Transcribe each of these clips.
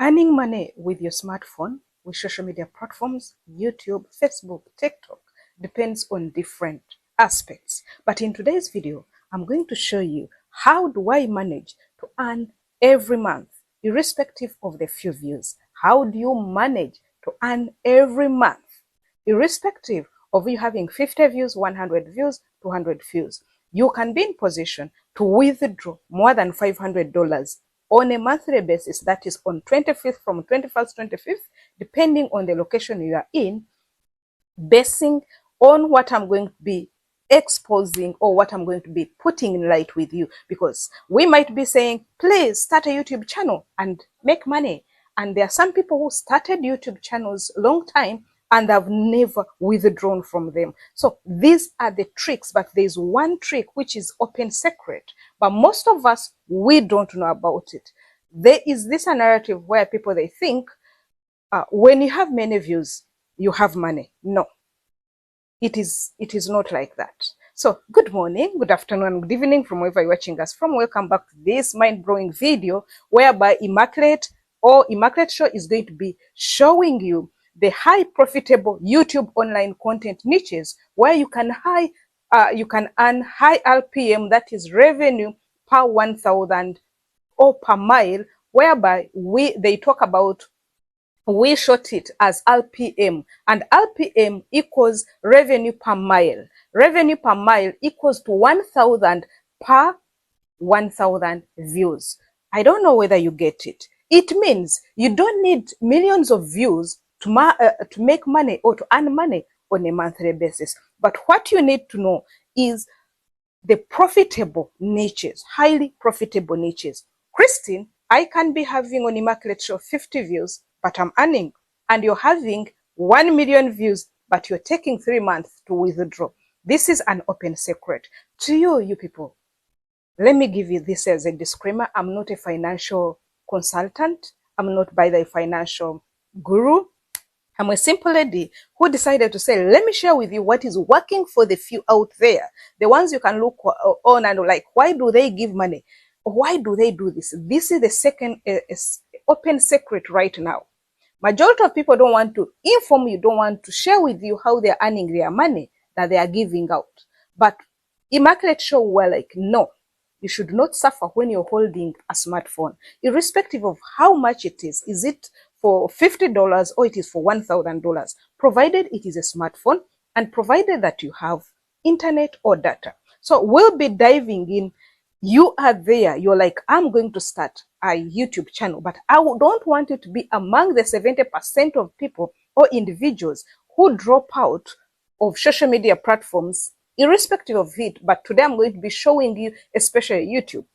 Earning money with your smartphone with social media platforms, YouTube, Facebook, TikTok, depends on different aspects. But in today's video, I'm going to show you how do I manage to earn every month, irrespective of the few views. How do you manage to earn every month, irrespective of you having 50 views, 100 views, 200 views? You can be in position to withdraw more than $500 on a monthly basis, that is on 25th, from 21st, 25th, depending on the location you are in, basing on what I'm going to be exposing or what I'm going to be putting in light with you. Because we might be saying, please start a YouTube channel and make money. And there are some people who started YouTube channels a long time and have never withdrawn from them. So these are the tricks, but there's one trick which is open secret, but most of us, we don't know about it. There is this narrative where people, they think when you have many views, you have money. No, it is not like that. So good morning, good afternoon, good evening from wherever you're watching us from. Welcome back to this mind-blowing video whereby Immaculate Show is going to be showing you the high profitable YouTube online content niches where you can earn high RPM, that is revenue per 1,000 or per mile, whereby they talk about, we short it as RPM, and RPM equals revenue per mile. Revenue per mile equals to 1,000 per 1,000 views. I don't know whether you get it. It means you don't need millions of views to make money or to earn money on a monthly basis. But what you need to know is the profitable niches, highly profitable niches. Christine, I can be having on Immaculate Show 50 views, but I'm earning. And you're having 1 million views, but you're taking 3 months to withdraw. This is an open secret. To you people, let me give you this as a disclaimer. I'm not a financial consultant. I'm not by the financial guru. I'm a simple lady who decided to say, let me share with you what is working for the few out there. The ones you can look on and like, why do they give money? Why do they do this? This is the second open secret right now. Majority of people don't want to inform you, don't want to share with you how they're earning their money that they are giving out. But Immaculate Show were like, no, you should not suffer when you're holding a smartphone, irrespective of how much it is. Is it for $50 or it is for $1,000, provided it is a smartphone and provided that you have internet or data. So we'll be diving in. You are there, you're like, I'm going to start a YouTube channel, but I don't want it to be among the 70% of people or individuals who drop out of social media platforms, irrespective of it. But today I'm going to be showing you, especially YouTube.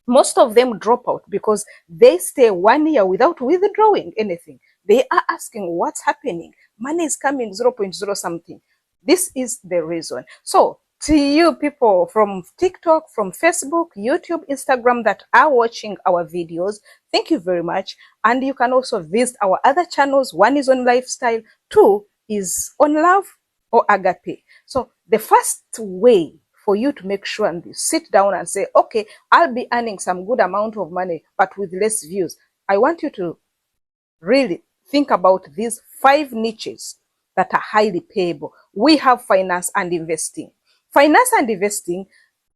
Most of them drop out because they stay 1 year without withdrawing anything. They are asking, what's happening? Money is coming 0.0 something. This is the reason. So to you people from TikTok, from Facebook, YouTube, Instagram that are watching our videos, thank you very much. And you can also visit our other channels. One is on lifestyle, 2 is on love or agape. So the first way for you to make sure and you sit down and say, okay, I'll be earning some good amount of money, but with less views. I want you to really think about these 5 niches that are highly payable. We have finance and investing. Finance and investing,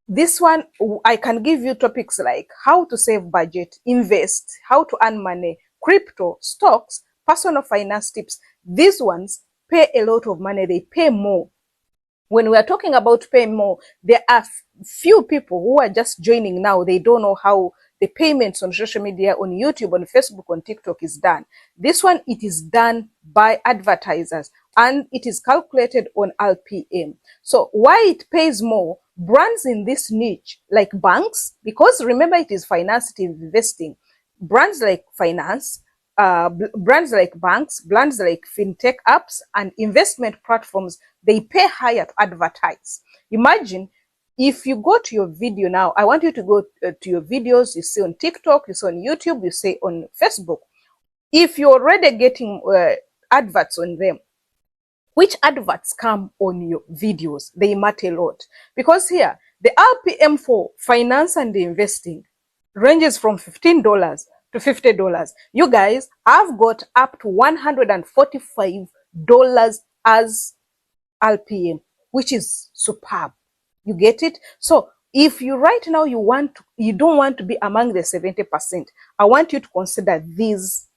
this one, I can give you topics like how to save budget, invest, how to earn money, crypto, stocks, personal finance tips. These ones pay a lot of money. They pay more. When we are talking about paying more, there are few people who are just joining now. They don't know how the payments on social media, on YouTube, on Facebook, on TikTok is done. This one, it is done by advertisers and it is calculated on RPM. So why it pays more? Brands in this niche, like banks, because remember it is finance, it is investing. Brands like finance, brands like banks, brands like fintech apps and investment platforms, they pay higher to advertise. Imagine if you go to your video now, I want you to go to your videos you see on TikTok, you see on YouTube, you see on Facebook. If you're already getting adverts on them, which adverts come on your videos? They matter a lot. Because here, the RPM for finance and investing ranges from $15 to $50. You guys, I've got up to $145 as RPM, which is superb. You get it? So if you right now you don't want to be among the 70%, I want you to consider these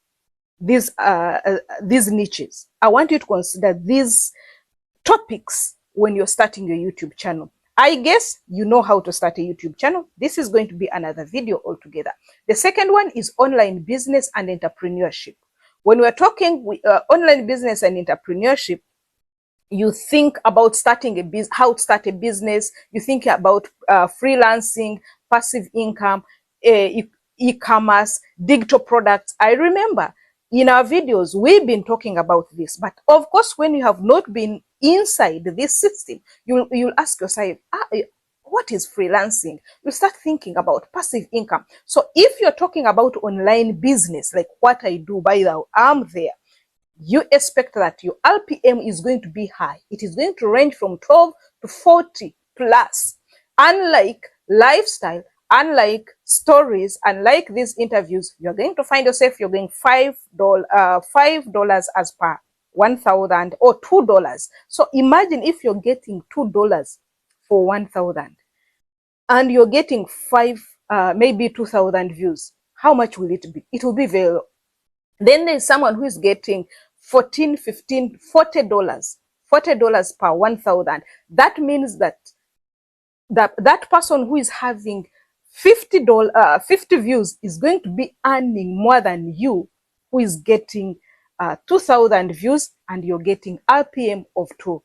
niches. I want you to consider these topics when you're starting your YouTube channel. I guess you know how to start a YouTube channel. This is going to be another video altogether. The second one is online business and entrepreneurship. When we're talking online business and entrepreneurship, you think about starting a business, how to start a business. You think about freelancing, passive income, e-commerce, digital products. I remember in our videos, we've been talking about this. But of course, when you have not been inside this system, you'll ask yourself, what is freelancing? You start thinking about passive income. So if you're talking about online business, like what I do, by the way, I'm there. You expect that your RPM is going to be high. It is going to range from 12 to 40 plus. Unlike lifestyle, unlike stories, unlike these interviews, you're going to find yourself, you're getting $5 as per 1,000 or $2. So imagine if you're getting $2 for 1,000 and you're getting maybe 2,000 views. How much will it be? It will be very low. Then there's someone who is getting $14, $15, $40 per 1,000. That means that that person who is having 50 views is going to be earning more than you, who is getting 2,000 views and you're getting RPM of $2.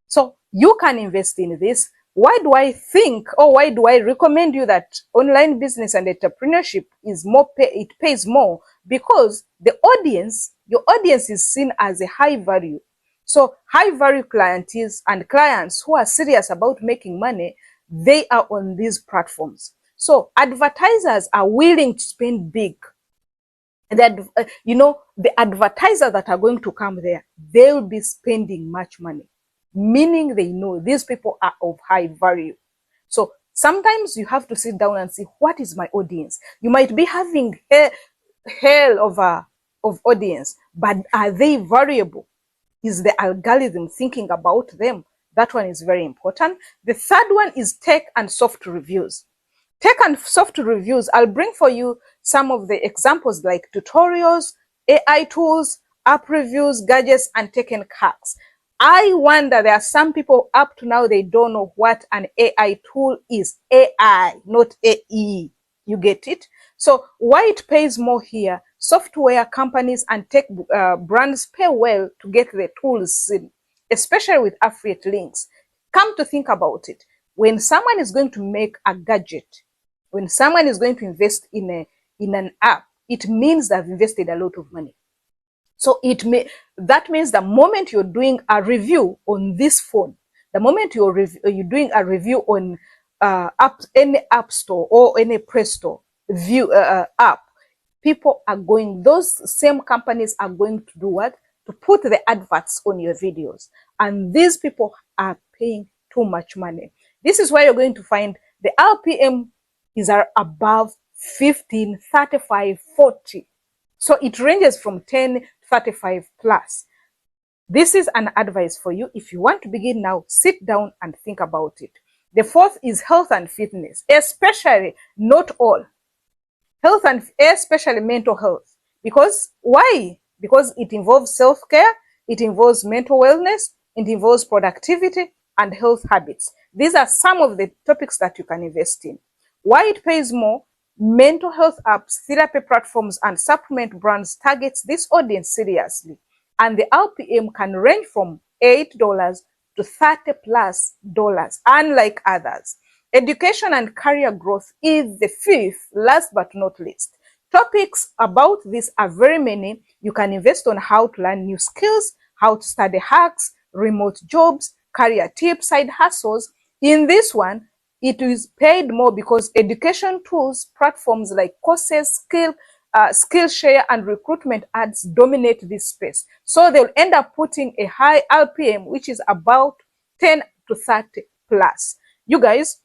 So you can invest in this. Why do I think, or why do I recommend you that online business and entrepreneurship is more it pays more? Because the audience, your audience is seen as a high value. So high value clients and clients who are serious about making money, they are on these platforms. So advertisers are willing to spend big. That the advertisers that are going to come there, they will be spending much money, meaning they know these people are of high value. So sometimes you have to sit down and see, what is my audience? You might be having hell of audience, but are they variable? Is the algorithm thinking about them? That one is very important. The third one is tech and soft reviews. Tech and soft reviews, I'll bring for you some of the examples like tutorials, AI tools, app reviews, gadgets, and tech hacks. I wonder, there are some people up to now, they don't know what an AI tool is. AI, not AE. You get it? So why it pays more here? Software companies and tech brands pay well to get the tools in, especially with affiliate links. Come to think about it. When someone is going to make a gadget, when someone is going to invest in an app, it means they've invested a lot of money. So that means the moment you're doing a review on this phone, the moment you're doing a review on any app store or any Play Store app, those same companies are going to do what? To put the adverts on your videos. And these people are paying too much money. This is why you're going to find the RPM is above 15, 35, 40. So it ranges from 10, 35 plus. This is an advice for you. If you want to begin now, sit down and think about it. The fourth is health and fitness, especially, not all. Health and especially mental health. Because why? Because it involves self-care, it involves mental wellness, it involves productivity and health habits. These are some of the topics that you can invest in. Why it pays more? Mental health apps, therapy platforms, and supplement brands targets this audience seriously. And the RPM can range from $8 to $30 plus, unlike others. Education and career growth is the fifth, last but not least. Topics about this are very many. You can invest on how to learn new skills, how to study hacks, remote jobs, career tips, side hustles. In this one, it is paid more because education tools, platforms like courses, Skillshare, and recruitment ads dominate this space. So they'll end up putting a high RPM, which is about 10 to 30 plus. You guys,